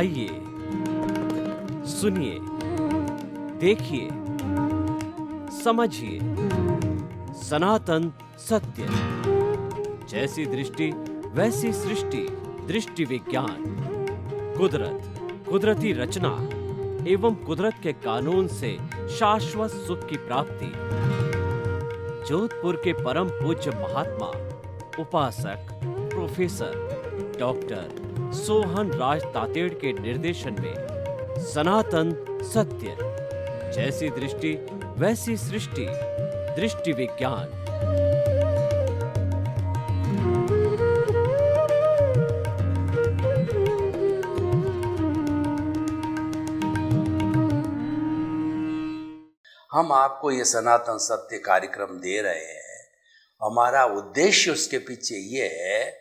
आइए, सुनिए, देखिए, समझिए सनातन सत्य। जैसी दृष्टि वैसी सृष्टि, दृष्टि विज्ञान। कुदरत, कुदरती रचना एवं कुदरत के कानून से शाश्वत सुख की प्राप्ति। जोधपुर के परम पूज्य महात्मा उपासक प्रोफेसर डॉक्टर सोहन राज तातेड़ के निर्देशन में सनातन सत्य। जैसी दृष्टि वैसी सृष्टि, दृष्टि विज्ञान। हम आपको ये सनातन सत्य कार्यक्रम दे रहे हैं। हमारा उद्देश्य उसके पीछे ये है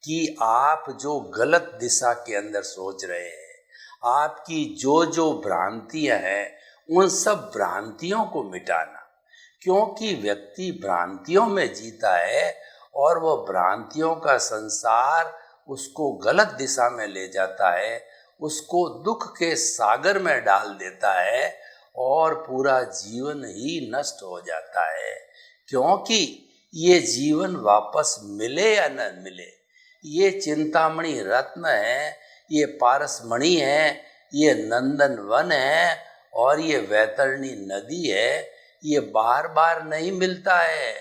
कि आप जो गलत दिशा के अंदर सोच रहे हैं, आपकी जो जो भ्रांतियां हैं, उन सब भ्रांतियों को मिटाना। क्योंकि व्यक्ति भ्रांतियों में जीता है और वह भ्रांतियों का संसार उसको गलत दिशा में ले जाता है, उसको दुख के सागर में डाल देता है और पूरा जीवन ही नष्ट हो जाता है। क्योंकि ये जीवन वापस मिले या न मिले, ये चिंतामणि रत्न है, ये पारसमणि है, ये नंदन वन है और ये वैतरणी नदी है, ये बार बार नहीं मिलता है।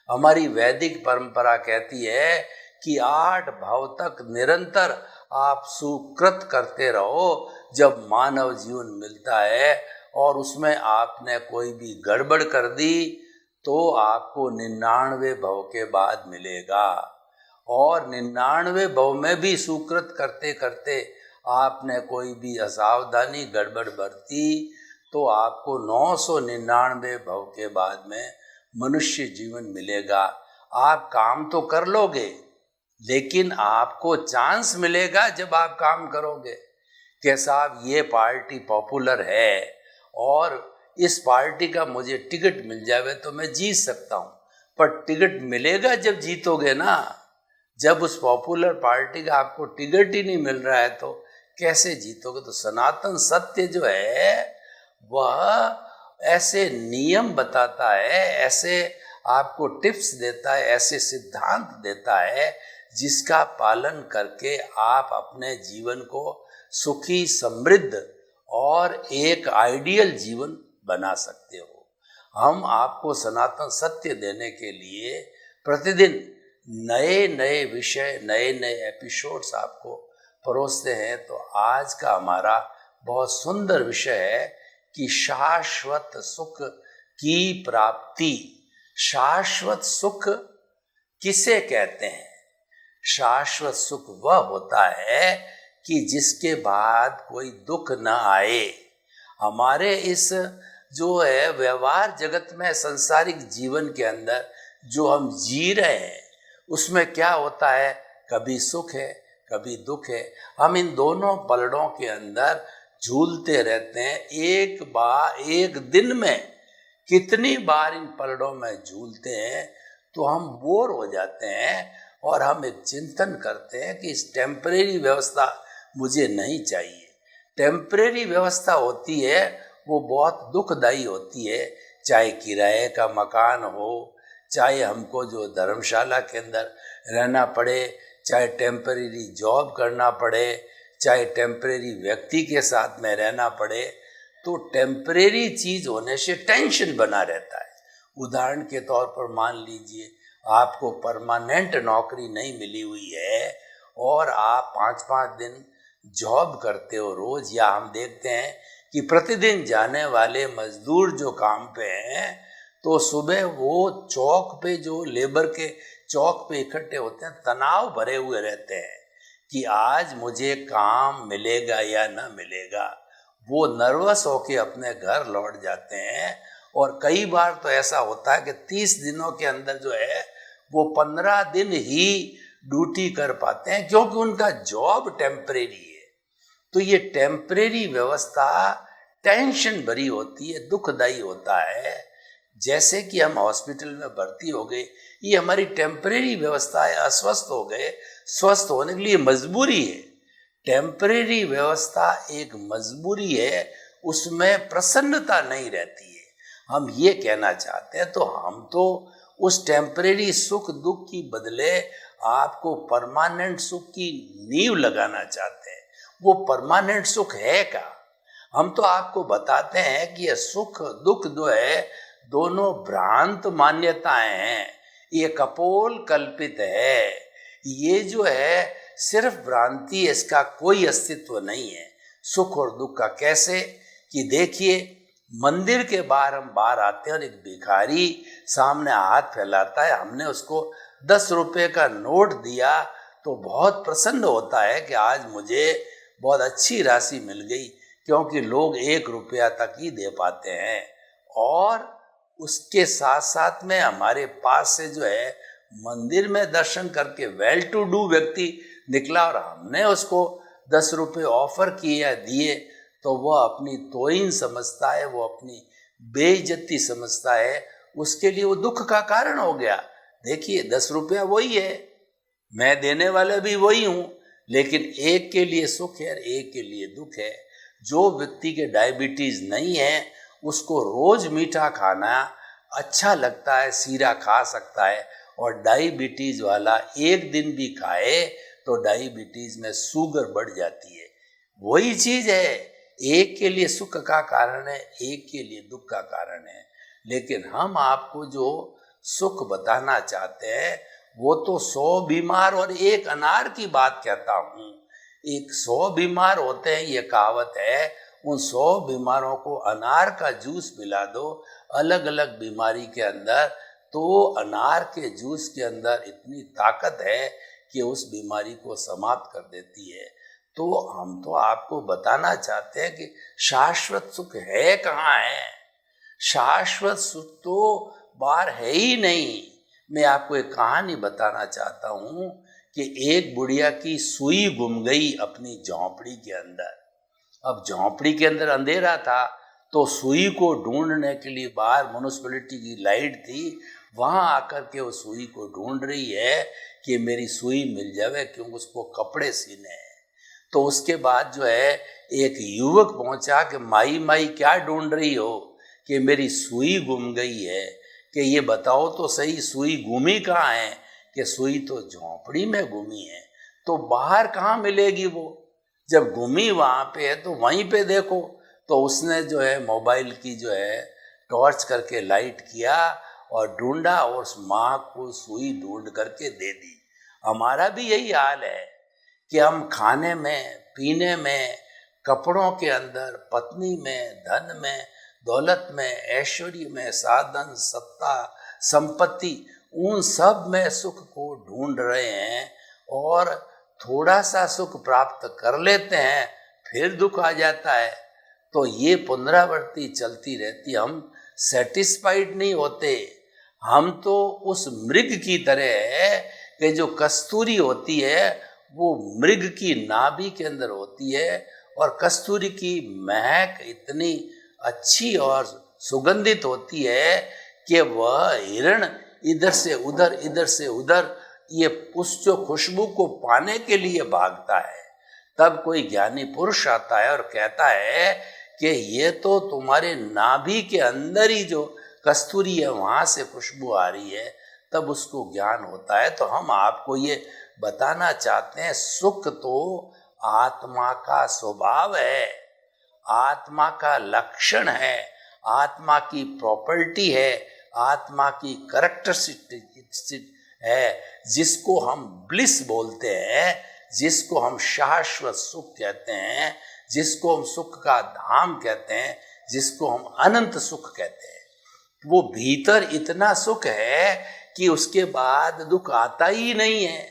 हमारी वैदिक परंपरा कहती है कि 8 भाव तक निरंतर आप सुकृत करते रहो। जब मानव जीवन मिलता है और उसमें आपने कोई भी गड़बड़ कर दी तो आपको 99 भव के बाद मिलेगा। और 99 भव में भी सुकृत करते करते आपने कोई भी असावधानी गड़बड़ बरती तो आपको 999 भव के बाद में मनुष्य जीवन मिलेगा। आप काम तो कर लोगे, लेकिन आपको चांस मिलेगा जब आप काम करोगे कि साहब ये पार्टी पॉपुलर है और इस पार्टी का मुझे टिकट मिल जावे तो मैं जीत सकता हूँ। पर टिकट मिलेगा जब जीतोगे ना। जब उस पॉपुलर पार्टी का आपको टिकट ही नहीं मिल रहा है तो कैसे जीतोगे। तो सनातन सत्य जो है वह ऐसे नियम बताता है, ऐसे आपको टिप्स देता है, ऐसे सिद्धांत देता है जिसका पालन करके आप अपने जीवन को सुखी, समृद्ध और एक आइडियल जीवन बना सकते हो। हम आपको सनातन सत्य देने के लिए प्रतिदिन नए नए विषय, नए नए एपिसोड्स आपको परोसते हैं। तो आज का हमारा बहुत सुंदर विषय है कि शाश्वत सुख की प्राप्ति। शाश्वत सुख किसे कहते हैं? शाश्वत सुख वह होता है कि जिसके बाद कोई दुख न आए। हमारे इस जो है व्यवहार जगत में, संसारिक जीवन के अंदर जो हम जी रहे हैं, उसमें क्या होता है, कभी सुख है कभी दुख है। हम इन दोनों पलड़ों के अंदर झूलते रहते हैं। एक दिन में कितनी बार इन पलड़ों में झूलते हैं तो हम बोर हो जाते हैं और हम एक चिंतन करते हैं कि इस टेम्परेरी व्यवस्था मुझे नहीं चाहिए। टेम्परेरी व्यवस्था होती है वो बहुत दुखदायी होती है। चाहे किराए का मकान हो, चाहे हमको जो धर्मशाला के अंदर रहना पड़े, चाहे टेम्परेरी जॉब करना पड़े, चाहे टेम्परेरी व्यक्ति के साथ में रहना पड़े, तो टेम्परेरी चीज़ होने से टेंशन बना रहता है। उदाहरण के तौर पर मान लीजिए आपको परमानेंट नौकरी नहीं मिली हुई है और आप 5-5 दिन जॉब करते हो रोज, या हम देखते हैं कि प्रतिदिन जाने वाले मजदूर जो काम पे हैं तो सुबह वो चौक पे, जो लेबर के चौक पे इकट्ठे होते हैं, तनाव भरे हुए रहते हैं कि आज मुझे काम मिलेगा या ना मिलेगा। वो नर्वस होके अपने घर लौट जाते हैं और कई बार तो ऐसा होता है कि 30 दिनों के अंदर जो है वो 15 दिन ही ड्यूटी कर पाते हैं, क्योंकि उनका जॉब टेम्परेरी है। तो ये टेम्परेरी व्यवस्था टेंशन भरी होती है, दुखदायी होता है। जैसे कि हम हॉस्पिटल में भर्ती हो गए, ये हमारी टेम्परेरी व्यवस्था है। अस्वस्थ हो गए, स्वस्थ होने के लिए मजबूरी है टेम्परेरी व्यवस्था एक मजबूरी है, उसमें प्रसन्नता नहीं रहती है। हम ये कहना चाहते हैं, तो हम तो उस टेम्परेरी सुख दुख की बदले आपको परमानेंट सुख की नींव लगाना चाहते हैं। वो परमानेंट सुख है क्या? हम तो आपको बताते हैं कि ये सुख दुख जो है दोनों भ्रांत मान्यताएं हैं, ये कपोल कल्पित है, ये जो है सिर्फ भ्रांति है, इसका कोई अस्तित्व नहीं है। सुख और दुख का कैसे कि देखिए, मंदिर के बाहर हम बाहर आते हैं और एक भिखारी सामने हाथ फैलाता है, हमने उसको 10 रुपए का नोट दिया तो बहुत प्रसन्न होता है कि आज मुझे बहुत अच्छी राशि मिल गई, क्योंकि लोग 1 रुपया तक ही दे पाते हैं। और उसके साथ साथ में हमारे पास से जो है मंदिर में दर्शन करके वेल टू डू व्यक्ति निकला और हमने उसको 10 रुपये ऑफर किए या दिए, तो वह अपनी तोहिन समझता है, वो अपनी बेइज्जती समझता है, उसके लिए वो दुख का कारण हो गया। देखिए 10 रुपया वही है, मैं देने वाला भी वही हूँ, लेकिन एक के लिए सुख है और एक के लिए दुख है। जो व्यक्ति के डायबिटीज नहीं है उसको रोज मीठा खाना अच्छा लगता है, सीरा खा सकता है, और डायबिटीज वाला एक दिन भी खाए तो डायबिटीज में शुगर बढ़ जाती है। वही चीज है, एक के लिए सुख का कारण है, एक के लिए दुख का कारण है। लेकिन हम आपको जो सुख बताना चाहते हैं वो तो 100 बीमार और 1 अनार की बात कहता हूँ। एक 100 बीमार होते हैं, ये कहावत है, उन 100 बीमारों को अनार का जूस पिला दो अलग अलग बीमारी के अंदर, तो अनार के जूस के अंदर इतनी ताकत है कि उस बीमारी को समाप्त कर देती है। तो हम तो आपको बताना चाहते हैं कि शाश्वत सुख है कहाँ है? शाश्वत सुख तो बाहर है ही नहीं। मैं आपको एक कहानी बताना चाहता हूँ कि एक बुढ़िया की सुई गुम गई अपनी झोंपड़ी के अंदर। अब झोंपड़ी के अंदर अंधेरा था, तो सुई को ढूंढने के लिए बाहर म्युनिसिपैलिटी की लाइट थी, वहां आकर के वो सुई को ढूंढ रही है कि मेरी सुई मिल जावे, क्योंकि उसको कपड़े सीने हैं। तो उसके बाद जो है एक युवक पहुंचा कि माई माई क्या ढूंढ रही हो, कि मेरी सुई गुम गई है, कि ये बताओ तो सही सुई गुमी कहाँ है, कि सुई तो झोंपड़ी में गुमी है, तो बाहर कहाँ मिलेगी वो? जब गुमी वहाँ पे है तो वहीं पे देखो। तो उसने जो है मोबाइल की जो है टॉर्च करके लाइट किया और ढूंढा, और उस माँ को सुई ढूंढ करके दे दी। हमारा भी यही हाल है कि हम खाने में, पीने में, कपड़ों के अंदर, पत्नी में, धन में, दौलत में, ऐश्वर्य में, साधन, सत्ता, संपत्ति, उन सब में सुख को ढूंढ रहे हैं, और थोड़ा सा सुख प्राप्त कर लेते हैं फिर दुख आ जाता है। तो ये पुनरावृत्ति चलती रहती, हम सेटिस्फाइड नहीं होते। हम तो उस मृग की तरह है कि जो कस्तूरी होती है वो मृग की नाभि के अंदर होती है, और कस्तूरी की महक इतनी अच्छी और सुगंधित होती है कि वह हिरण इधर से उधर, इधर से उधर, ये उस जो खुशबू को पाने के लिए भागता है। तब कोई ज्ञानी पुरुष आता है और कहता है कि ये तो तुम्हारे नाभि के अंदर ही जो कस्तूरी है वहां से खुशबू आ रही है, तब उसको ज्ञान होता है। तो हम आपको ये बताना चाहते हैं, सुख तो आत्मा का स्वभाव है, आत्मा का लक्षण है, आत्मा की प्रॉपर्टी है, आत्मा की कैरेक्टरिस्टिक है, जिसको हम ब्लिस बोलते हैं, जिसको हम शाश्वत सुख कहते हैं, जिसको हम सुख का धाम कहते हैं, जिसको हम अनंत सुख कहते हैं। वो भीतर इतना सुख है कि उसके बाद दुख आता ही नहीं है,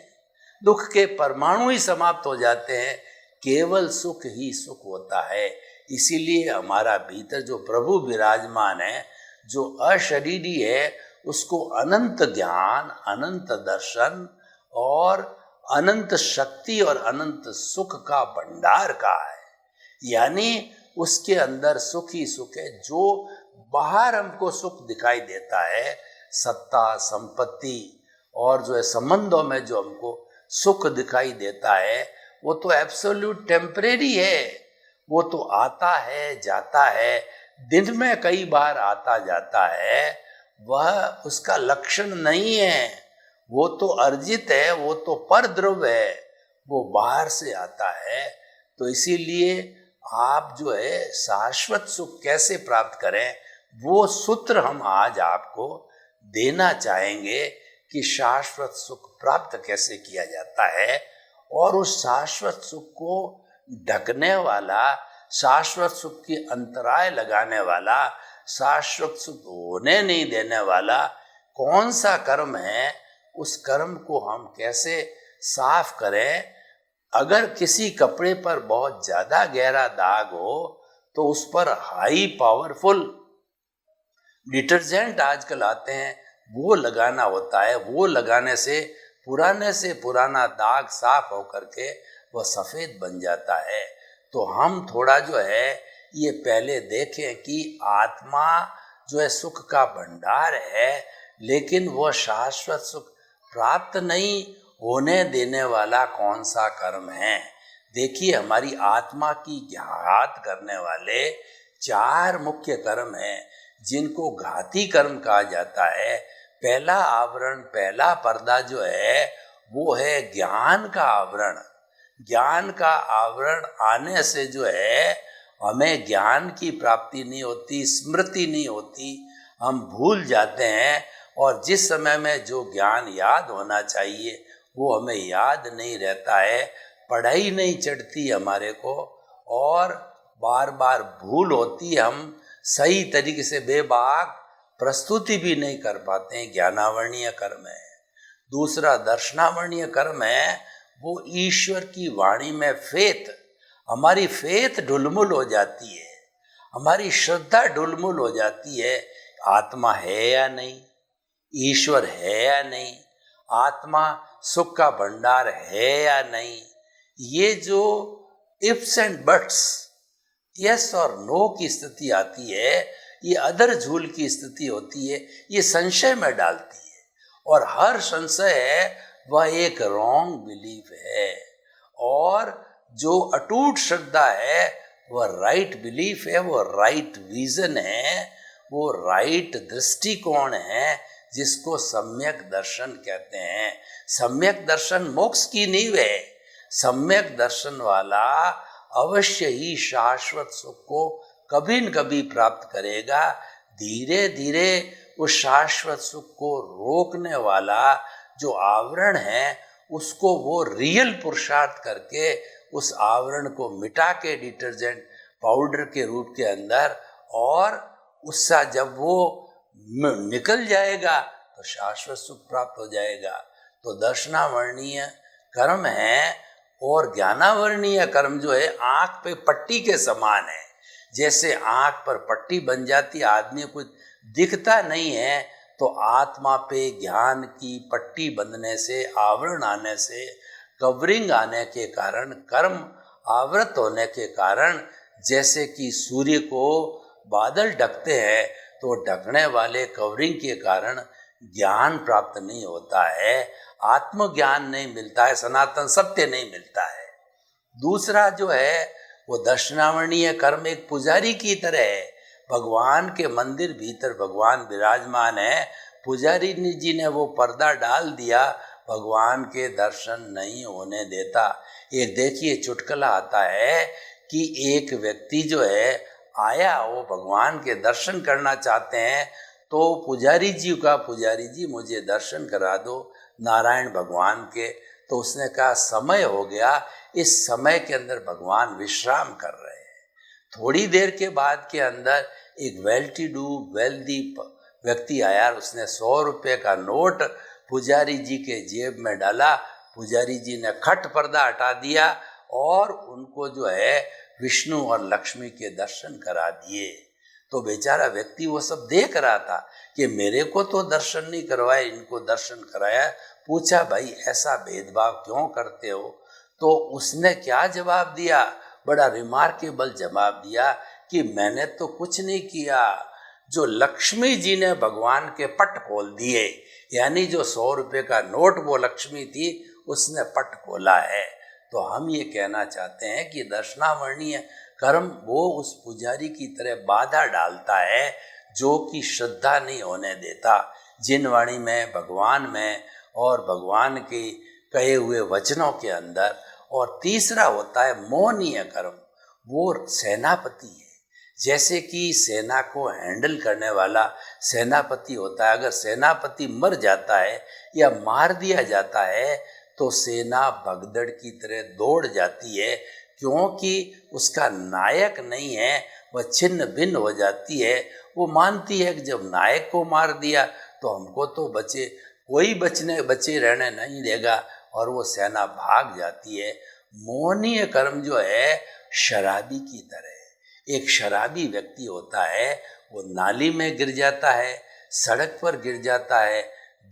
दुख के परमाणु ही समाप्त हो जाते हैं, केवल सुख ही सुख होता है। इसीलिए हमारा भीतर जो प्रभु विराजमान है, जो अशरीरी है, उसको अनंत ज्ञान, अनंत दर्शन और अनंत शक्ति और अनंत सुख का भंडार का है। यानी उसके अंदर सुख ही सुख है। जो बाहर हमको सुख दिखाई देता है, सत्ता, संपत्ति और जो है संबंधों में जो हमको सुख दिखाई देता है, वो तो एब्सोल्यूट टेम्परेरी है, वो तो आता है जाता है, दिन में कई बार आता जाता है, वह उसका लक्षण नहीं है, वो तो अर्जित है, वो तो परद्रव्य है, वो बाहर से आता है। तो इसीलिए आप जो है शाश्वत सुख कैसे प्राप्त करें, वो सूत्र हम आज आपको देना चाहेंगे कि शाश्वत सुख प्राप्त कैसे किया जाता है। और उस शाश्वत सुख को ढकने वाला, शाश्वत सुख की अंतराय लगाने वाला, शाश्वत सुख होने नहीं देने वाला कौन सा कर्म है, उस कर्म को हम कैसे साफ करें। अगर किसी कपड़े पर बहुत ज्यादा गहरा दाग हो तो उस पर हाई पावरफुल डिटर्जेंट आजकल आते हैं, वो लगाना होता है। वो लगाने से पुराना दाग साफ होकर के वह सफेद बन जाता है। तो हम थोड़ा जो है ये पहले देखें कि आत्मा जो है सुख का भंडार है, लेकिन वह शाश्वत सुख प्राप्त नहीं होने देने वाला कौन सा कर्म है। देखिए, हमारी आत्मा की घात करने वाले 4 मुख्य कर्म हैं जिनको घाती कर्म कहा जाता है। पहला आवरण, पहला पर्दा जो है वो है ज्ञान का आवरण। ज्ञान का आवरण आने से जो है हमें ज्ञान की प्राप्ति नहीं होती, स्मृति नहीं होती, हम भूल जाते हैं। और जिस समय में जो ज्ञान याद होना चाहिए वो हमें याद नहीं रहता है, पढ़ाई नहीं चढ़ती हमारे को, और बार बार भूल होती, हम सही तरीके से बेबाक प्रस्तुति भी नहीं कर पाते हैं। ज्ञानावरणीय कर्म है। दूसरा दर्शनावरणीय कर्म है, वो ईश्वर की वाणी में फेथ, हमारी फेथ ढुलमुल हो जाती है, हमारी श्रद्धा ढुलमुल हो जाती है। आत्मा है या नहीं, ईश्वर है या नहीं, आत्मा सुख का भंडार है या नहीं, ये जो इफ्स एंड बट्स, यस और नो की स्थिति आती है, ये अदर झूल की स्थिति होती है, ये संशय में डालती है। और हर संशय है वह एक रॉन्ग बिलीफ है, और जो अटूट श्रद्धा है वह राइट बिलीफ है, वो राइट विजन है, वो राइट दृष्टिकोण है, जिसको सम्यक दर्शन कहते हैं। सम्यक दर्शन मोक्ष की नींव है। सम्यक दर्शन वाला अवश्य ही शाश्वत सुख को कभी न कभी प्राप्त करेगा। धीरे धीरे उस शाश्वत सुख को रोकने वाला जो आवरण है उसको वो रियल पुरुषार्थ करके उस आवरण को मिटा के डिटर्जेंट पाउडर के रूप के अंदर, और उसका जब वो निकल जाएगा तो शाश्वत सुख प्राप्त हो जाएगा। तो दर्शनावरणीय कर्म है। और ज्ञानावरणीय कर्म जो है आँख पे पट्टी के समान है। जैसे आँख पर पट्टी बन जाती, आदमी कुछ दिखता नहीं है, तो आत्मा पे ज्ञान की पट्टी बंधने से, आवरण आने से, कवरिंग आने के कारण, कर्म आवृत होने के कारण, जैसे कि सूर्य को बादल ढकते हैं तो ढकने वाले कवरिंग के कारण ज्ञान प्राप्त नहीं होता है, आत्मज्ञान नहीं मिलता है, सनातन सत्य नहीं मिलता है। दूसरा जो है वो दर्शनावरणीय कर्म एक पुजारी की तरह है। भगवान के मंदिर भीतर भगवान विराजमान है, पुजारी जी ने वो पर्दा डाल दिया, भगवान के दर्शन नहीं होने देता। एक देखिए चुटकुला आता है कि एक व्यक्ति जो है आया, वो भगवान के दर्शन करना चाहते हैं, तो पुजारी जी का, पुजारी जी मुझे दर्शन करा दो नारायण भगवान के। तो उसने कहा समय हो गया, इस समय के अंदर भगवान विश्राम कर रहे हैं। थोड़ी देर के बाद के अंदर एक वेल टू डू वेल्दी व्यक्ति आया, उसने 100 रुपये का नोट पुजारी जी के जेब में डाला। पुजारी जी ने खट पर्दा हटा दिया और उनको जो है विष्णु और लक्ष्मी के दर्शन करा दिए। तो बेचारा व्यक्ति वो सब देख रहा था कि मेरे को तो दर्शन नहीं करवाए, इनको दर्शन कराया। पूछा भाई ऐसा भेदभाव क्यों करते हो? तो उसने क्या जवाब दिया, बड़ा रिमार्केबल जवाब दिया कि मैंने तो कुछ नहीं किया, जो लक्ष्मी जी ने भगवान के पट खोल दिए, यानी जो 100 रुपये का नोट वो लक्ष्मी थी उसने पट खोला है। तो हम ये कहना चाहते हैं कि दर्शनावर्णीय कर्म वो उस पुजारी की तरह बाधा डालता है जो कि श्रद्धा नहीं होने देता जिन वाणी में, भगवान में और भगवान के कहे हुए वचनों के अंदर। और तीसरा होता है मोहनीय कर्म, वो सेनापति है। जैसे कि सेना को हैंडल करने वाला सेनापति होता है, अगर सेनापति मर जाता है या मार दिया जाता है तो सेना भगदड़ की तरह दौड़ जाती है, क्योंकि उसका नायक नहीं है, वह छिन्न भिन्न हो जाती है। वो मानती है कि जब नायक को मार दिया तो हमको तो कोई बचे रहने नहीं देगा, और वो सेना भाग जाती है। मोहनीय कर्म जो है शराबी की तरह है। एक शराबी व्यक्ति होता है, वो नाली में गिर जाता है, सड़क पर गिर जाता है,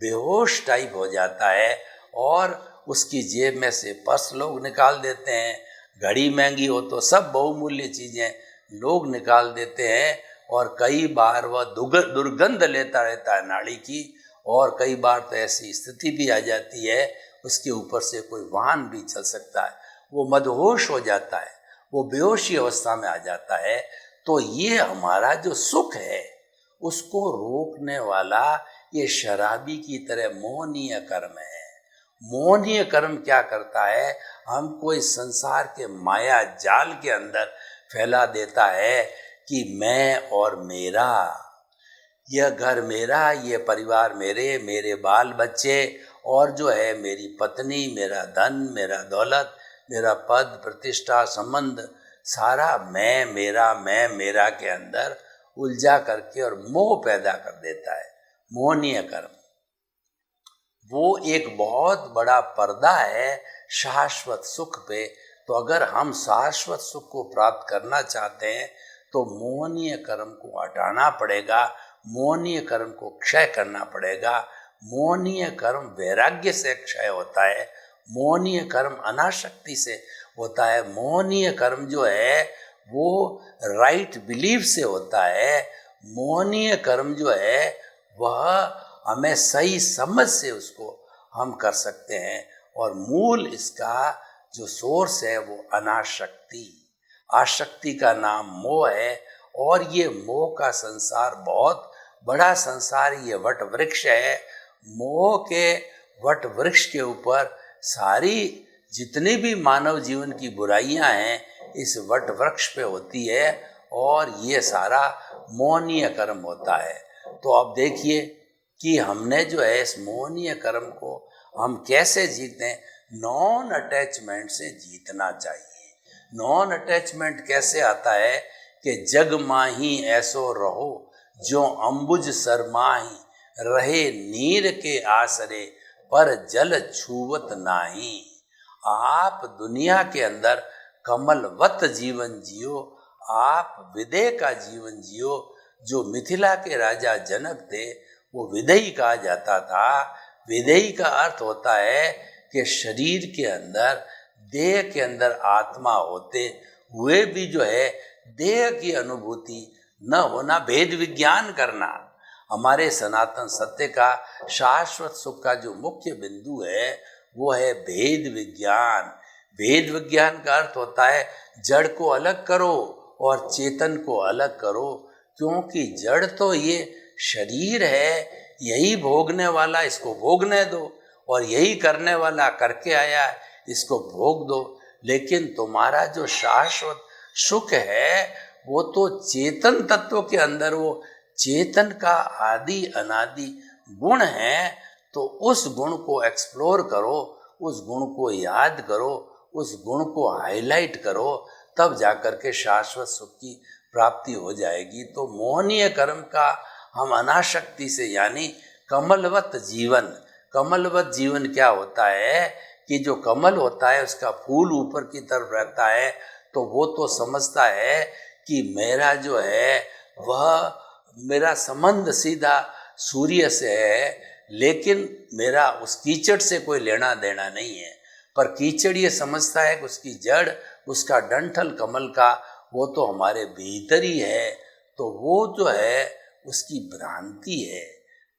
बेहोश टाइप हो जाता है, और उसकी जेब में से पर्स लोग निकाल देते हैं, घड़ी महंगी हो तो सब बहुमूल्य चीज़ें लोग निकाल देते हैं, और कई बार वह दुर्गंध लेता रहता है नाली की, और कई बार तो ऐसी स्थिति भी आ जाती है उसके ऊपर से कोई वाहन भी चल सकता है, वो मदहोश हो जाता है, वो बेहोशी अवस्था में आ जाता है। तो ये हमारा जो सुख है उसको रोकने वाला ये शराबी की तरह मोहनीय कर्म है। मोहनीय कर्म क्या करता है, हमको इस संसार के माया जाल के अंदर फैला देता है कि मैं और मेरा, यह घर मेरा, ये परिवार मेरे बाल बच्चे, और जो है मेरी पत्नी, मेरा धन, मेरा दौलत, मेरा पद प्रतिष्ठा संबंध, सारा मैं मेरा के अंदर उलझा करके और मोह पैदा कर देता है। मोहनीय कर्म वो एक बहुत बड़ा पर्दा है शाश्वत सुख पे। तो अगर हम शाश्वत सुख को प्राप्त करना चाहते हैं तो मोहनीय कर्म को हटाना पड़ेगा, मोहनीय कर्म को क्षय करना पड़ेगा। मोहनीय कर्म वैराग्य से क्षय होता है, मोहनीय कर्म अनासक्ति से होता है, मोहनीय कर्म जो है वो राइट बिलीफ से होता है, मोहनीय कर्म जो है वह हमें सही समझ से उसको हम कर सकते हैं। और मूल इसका जो सोर्स है वो अनासक्ति, आसक्ति का नाम मोह है, और ये मोह का संसार बहुत बड़ा संसार, ये वट वृक्ष है। मोह के वट वृक्ष के ऊपर सारी जितनी भी मानव जीवन की बुराइयां हैं इस वट वृक्ष पे होती है, और ये सारा मोहनीय कर्म होता है। तो अब देखिए कि हमने जो है इस मोहनीय कर्म को हम कैसे जीते हैं। नॉन अटैचमेंट से जीतना चाहिए। नॉन अटैचमेंट कैसे आता है कि जग माही ऐसो रहो जो अंबुज सरमाही, रहे नीर के आसरे पर जल छूवत नाही। आप दुनिया के कमल कमलवत जीवन जियो, आप विदेह का जीवन जियो। जो मिथिला के राजा जनक थे वो विदेही कहा जाता था। विदेही का अर्थ होता है कि शरीर के अंदर, देह के अंदर आत्मा होते हुए भी जो है देह की अनुभूति न होना, भेद विज्ञान करना। हमारे सनातन सत्य का शाश्वत सुख का जो मुख्य बिंदु है वो है भेद विज्ञान। भेद विज्ञान का अर्थ होता है जड़ को अलग करो और चेतन को अलग करो, क्योंकि जड़ तो ये शरीर है, यही भोगने वाला इसको भोगने दो, और यही करने वाला करके आया है इसको भोग दो। लेकिन तुम्हारा जो शाश्वत सुख है वो तो चेतन तत्व के अंदर, वो चेतन का आदि अनादि गुण है। तो उस गुण को एक्सप्लोर करो, उस गुण को याद करो, उस गुण को हाईलाइट करो, तब जाकर के शाश्वत सुख की प्राप्ति हो जाएगी। तो मोहनीय कर्म का हम अनासक्ति से, यानी कमलवत जीवन। कमलवत जीवन क्या होता है कि जो कमल होता है उसका फूल ऊपर की तरफ रहता है, तो वो तो समझता है कि मेरा जो है वह, मेरा संबंध सीधा सूर्य से है, लेकिन मेरा उस कीचड़ से कोई लेना देना नहीं है। पर कीचड़ ये समझता है कि उसकी जड़, उसका डंठल कमल का, वो तो हमारे भीतर ही है। तो वो जो है उसकी भ्रांति है।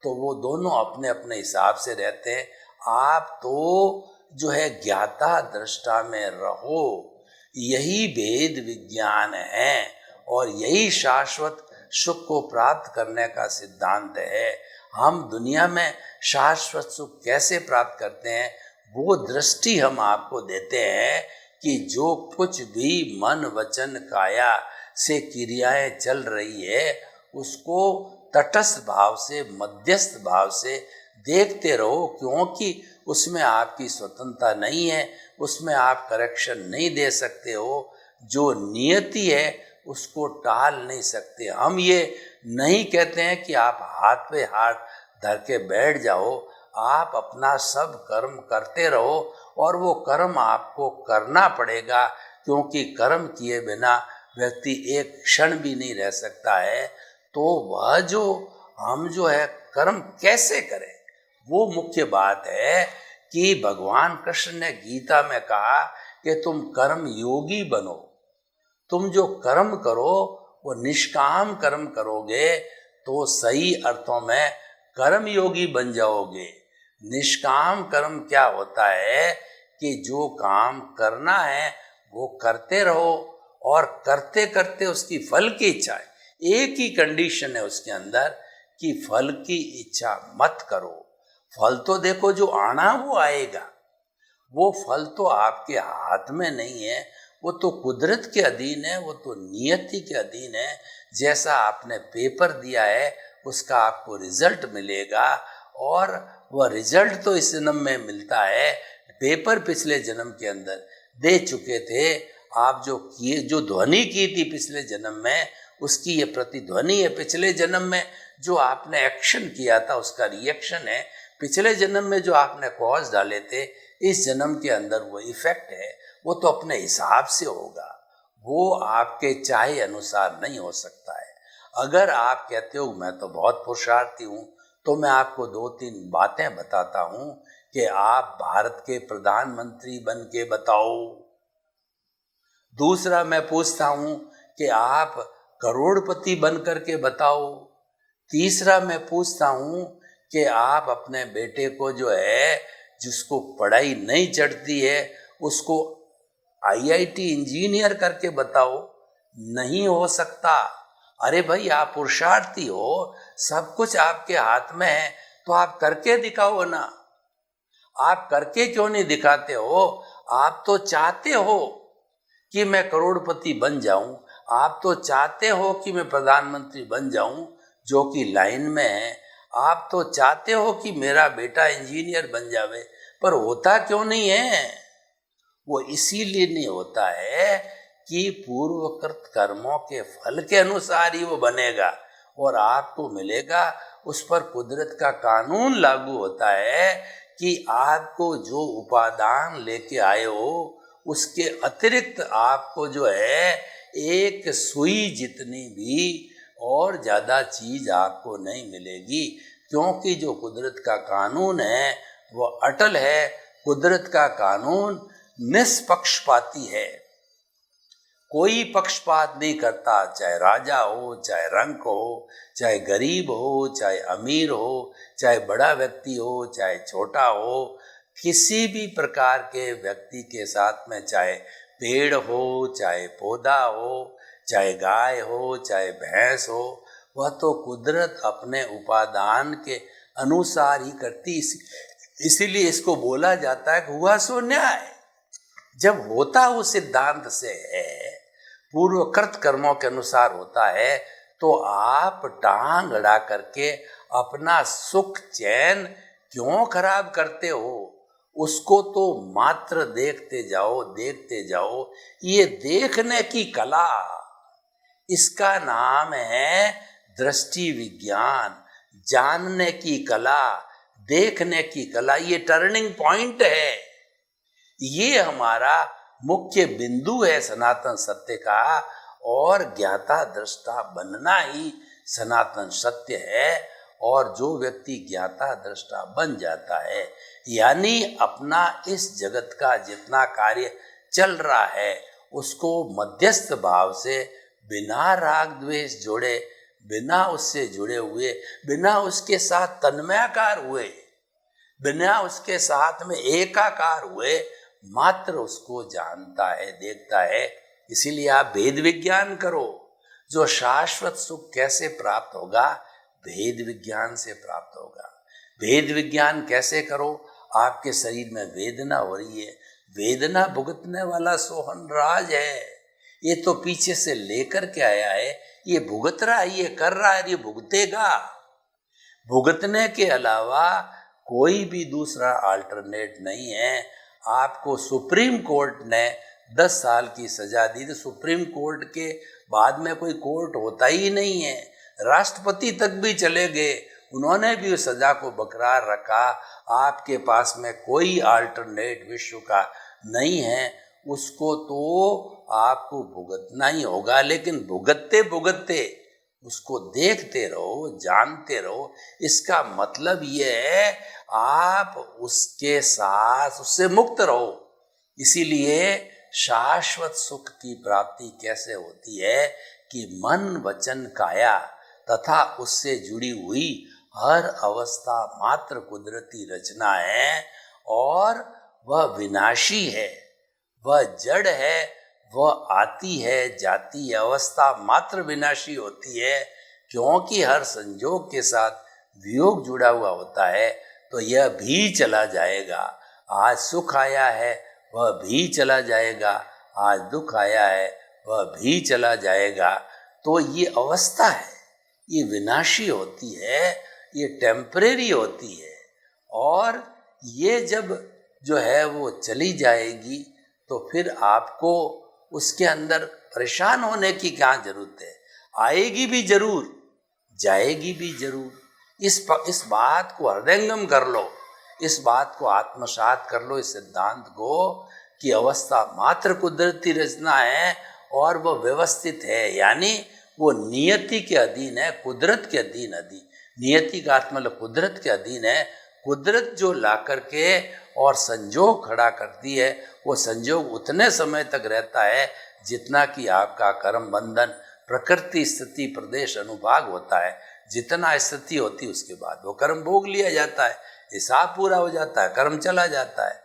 तो वो दोनों अपने अपने हिसाब से रहते हैं। आप तो जो है ज्ञाता दृष्टा में रहो, यही वेद विज्ञान है और यही शाश्वत सुख को प्राप्त करने का सिद्धांत है। हम दुनिया में शाश्वत सुख कैसे प्राप्त करते हैं, वो दृष्टि हम आपको देते हैं कि जो कुछ भी मन वचन काया से क्रियाएं चल रही है उसको तटस्थ भाव से, मध्यस्थ भाव से देखते रहो, क्योंकि उसमें आपकी स्वतंत्रता नहीं है, उसमें आप करेक्शन नहीं दे सकते हो। जो नियति है उसको टाल नहीं सकते। हम ये नहीं कहते हैं कि आप हाथ पे हाथ धर के बैठ जाओ, आप अपना सब कर्म करते रहो और वो कर्म आपको करना पड़ेगा, क्योंकि कर्म किए बिना व्यक्ति एक क्षण भी नहीं रह सकता है। तो वह जो हम जो है कर्म कैसे करें, वो मुख्य बात है कि भगवान कृष्ण ने गीता में कहा कि तुम कर्म योगी बनो। तुम जो कर्म करो वो निष्काम कर्म करोगे तो सही अर्थों में कर्म योगी बन जाओगे। निष्काम कर्म क्या होता है कि जो काम करना है वो करते रहो और करते करते उसकी फल की इच्छा है। एक ही कंडीशन है उसके अंदर कि फल की इच्छा मत करो। फल तो देखो जो आना वो आएगा, वो फल तो आपके हाथ में नहीं है, वो तो कुदरत के अधीन है, वो तो नियति के अधीन है। जैसा आपने पेपर दिया है उसका आपको रिजल्ट मिलेगा और वह रिजल्ट तो इस जन्म में मिलता है। पेपर पिछले जन्म के अंदर दे चुके थे, आप जो किए, जो ध्वनि की थी पिछले जन्म में, उसकी ये प्रतिध्वनि है। पिछले जन्म में जो आपने एक्शन किया था उसका रिएक्शन है। पिछले जन्म में जो आपने कॉज डाले थे, इस जन्म के अंदर वो इफेक्ट है। वो तो अपने हिसाब से होगा, वो आपके चाहे अनुसार नहीं हो सकता है। अगर आप कहते हो मैं तो बहुत पुरुषार्थी हूँ, तो मैं आपको 2-3 बातें बताता हूँ कि आप भारत के प्रधानमंत्री बन के बताओ। दूसरा मैं पूछता हूँ कि आप करोड़पति बन करके बताओ। तीसरा मैं पूछता हूँ कि आप अपने बेटे को जो है, जिसको पढ़ाई नहीं चढ़ती है, उसको IIT इंजीनियर करके बताओ। नहीं हो सकता। अरे भाई आप पुरुषार्थी हो, सब कुछ आपके हाथ में है, तो आप करके दिखाओ ना। आप करके क्यों नहीं दिखाते हो? आप तो चाहते हो कि मैं करोड़पति बन जाऊं, आप तो चाहते हो कि मैं प्रधानमंत्री बन जाऊं, जो कि लाइन में है। आप तो चाहते हो कि मेरा बेटा इंजीनियर बन जावे, पर होता क्यों नहीं है? वो इसीलिए नहीं होता है कि पूर्वकृत कर्मों के फल के अनुसार ही वो बनेगा और आपको मिलेगा। उस पर कुदरत का कानून लागू होता है कि आपको जो उपादान लेके आए हो उसके अतिरिक्त आपको जो है एक सुई जितनी भी और ज़्यादा चीज़ आपको नहीं मिलेगी, क्योंकि जो कुदरत का कानून है वो अटल है। कुदरत का कानून निष्पक्षपाती है, कोई पक्षपात नहीं करता। चाहे राजा हो, चाहे रंक हो, चाहे गरीब हो, चाहे अमीर हो, चाहे बड़ा व्यक्ति हो, चाहे छोटा हो, किसी भी प्रकार के व्यक्ति के साथ में, चाहे पेड़ हो, चाहे पौधा हो, चाहे गाय हो, चाहे भैंस हो, वह तो कुदरत अपने उपादान के अनुसार ही करती। इसीलिए इसको बोला जाता है कि हुआ सो न्याय। जब होता उस सिद्धांत से है, पूर्वकृत कर्मों के अनुसार होता है, तो आप टांग अड़ा करके अपना सुख चैन क्यों खराब करते हो? उसको तो मात्र देखते जाओ, देखते जाओ। ये देखने की कला, इसका नाम है दृष्टि विज्ञान। जानने की कला, देखने की कला, ये टर्निंग पॉइंट है। ये हमारा मुख्य बिंदु है सनातन सत्य का, और ज्ञाता दृष्टा बनना ही सनातन सत्य है। और जो व्यक्ति ज्ञाता दृष्टा बन जाता है, यानी अपना इस जगत का जितना कार्य चल रहा है उसको मध्यस्थ भाव से, बिना राग द्वेष जोड़े, बिना उससे जुड़े हुए, बिना उसके साथ तन्मयाकार हुए, बिना उसके साथ में एकाकार हुए मात्र उसको जानता है, देखता है। इसीलिए आप भेद विज्ञान करो। जो शाश्वत सुख कैसे प्राप्त होगा? भेद विज्ञान से प्राप्त होगा। भेद विज्ञान कैसे करो? आपके शरीर में वेदना हो रही है, वेदना भुगतने वाला सोहन राज है। ये तो पीछे से लेकर के आया है, ये भुगत रहा है, ये कर रहा है, ये भुगतेगा। भुगतने के अलावा कोई भी दूसरा अल्टरनेट नहीं है। आपको सुप्रीम कोर्ट ने 10 साल की सजा दी, तो सुप्रीम कोर्ट के बाद में कोई कोर्ट होता ही नहीं है। राष्ट्रपति तक भी चले गए, उन्होंने भी उस सजा को बरकरार रखा। आपके पास में कोई अल्टरनेट विश्व का नहीं है, उसको तो आपको भुगतना ही होगा। लेकिन भुगतते भुगतते उसको देखते रहो, जानते रहो। इसका मतलब ये है आप उसके साथ, उससे मुक्त रहो। इसीलिए शाश्वत सुख की प्राप्ति कैसे होती है कि मन वचन काया तथा उससे जुड़ी हुई हर अवस्था मात्र कुदरती रचना है, और वह विनाशी है, वह जड़ है, वह आती है जाती है, अवस्था मात्र विनाशी होती है। क्योंकि हर संजोग के साथ वियोग जुड़ा हुआ होता है, तो यह भी चला जाएगा। आज सुख आया है, वह भी चला जाएगा। आज दुख आया है, वह भी चला जाएगा। तो ये अवस्था है, ये विनाशी होती है, ये टेम्परेरी होती है। और ये जब जो है वो चली जाएगी, तो फिर आपको उसके अंदर परेशान होने की क्या जरूरत है? आएगी भी जरूर, जाएगी भी जरूर। इस बात को हृदयंगम कर लो, इस बात को आत्मसात कर लो, इस सिद्धांत को कि अवस्था मात्र कुदरती रचना है और वह व्यवस्थित है, यानी वो नियति के अधीन है, कुदरत के अधीन। नियति का अर्थ मतलब कुदरत के अधीन है। कुदरत जो ला करके और संजोग खड़ा करती है, वो संजोग उतने समय तक रहता है जितना कि आपका कर्म बंधन, प्रकृति, स्थिति, प्रदेश, अनुभाग होता है। जितना स्थिति होती है उसके बाद वो कर्म भोग लिया जाता है, हिसाब पूरा हो जाता है, कर्म चला जाता है।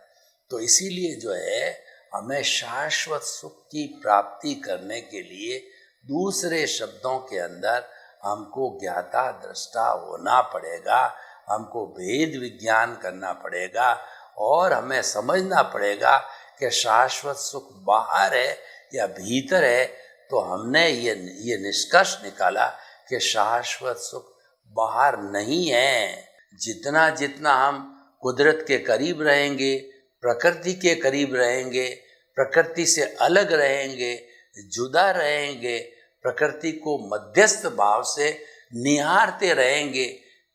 तो इसीलिए जो है हमें शाश्वत सुख की प्राप्ति करने के लिए दूसरे शब्दों के अंदर हमको ज्ञाता दृष्टा होना पड़ेगा, हमको भेद विज्ञान करना पड़ेगा और हमें समझना पड़ेगा कि शाश्वत सुख बाहर है या भीतर है। तो हमने ये निष्कर्ष निकाला कि शाश्वत सुख बाहर नहीं है। जितना जितना हम कुदरत के करीब रहेंगे, प्रकृति के करीब रहेंगे, प्रकृति से अलग रहेंगे, जुदा रहेंगे, प्रकृति को मध्यस्थ भाव से निहारते रहेंगे,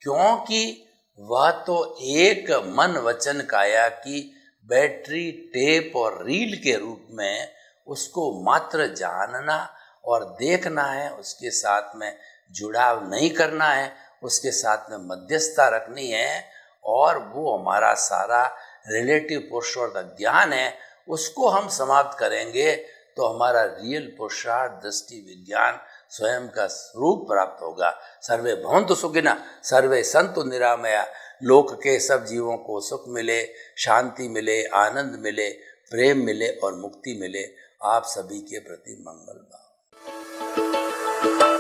क्योंकि वह तो एक मन वचन काया की बैटरी, टेप और रील के रूप में उसको मात्र जानना और देखना है, उसके साथ में जुड़ाव नहीं करना है, उसके साथ में मध्यस्थता रखनी है। और वो हमारा सारा रिलेटिव पुरुषार्थ ज्ञान है, उसको हम समाप्त करेंगे तो हमारा रियल पुरुषार्थ दृष्टि विज्ञान स्वयं का स्वरूप प्राप्त होगा। सर्वे भवन्तु सुखिनः, सर्वे सन्तु निरामया। लोक के सब जीवों को सुख मिले, शांति मिले, आनंद मिले, प्रेम मिले और मुक्ति मिले। आप सभी के प्रति मंगल भाव।